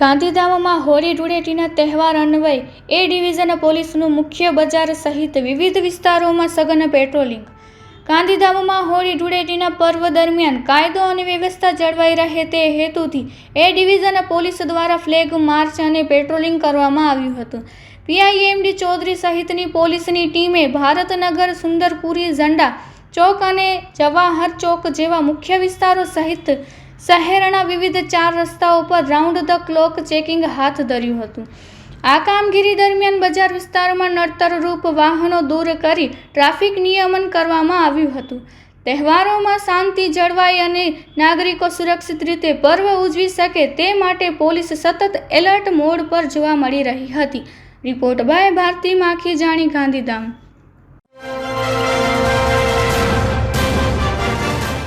ગાંધીધામમાં હોળી ધૂળેટીના તહેવાર અન્વયે એ ડિવિઝન પોલીસનું મુખ્ય બજાર સહિત વિવિધ વિસ્તારોમાં સઘન પેટ્રોલિંગ. ગાંધીધામમાં હોળી ધૂળેટીના પર્વ દરમિયાન કાયદો અને વ્યવસ્થા જળવાઈ રહે તે હેતુથી એ ડિવિઝન પોલીસ દ્વારા ફ્લેગ માર્ચ અને પેટ્રોલિંગ કરવામાં આવ્યું હતું. પીઆઈએમડી ચૌધરી સહિતની પોલીસની ટીમે ભારતનગર, સુંદરપુરી, ઝંડા ચોક અને જવાહર ચોક જેવા મુખ્ય વિસ્તારો સહિત શહેરના વિવિધ 4 રસ્તાઓ પર રાઉન્ડ ધ ક્લોક ચેકિંગ હાથ ધર્યું હતું. આ કામગીરી દરમિયાન બજાર વિસ્તારોમાં નડતરરૂપ વાહનો દૂર કરી ટ્રાફિક નિયમન કરવામાં આવ્યું હતું. તહેવારોમાં શાંતિ જળવાય અને નાગરિકો સુરક્ષિત રીતે પર્વ ઉજવી શકે તે માટે પોલીસ સતત એલર્ટ મોડ પર જોવા મળી રહી હતી. Report by Bharti Makhijani, Gandhidham.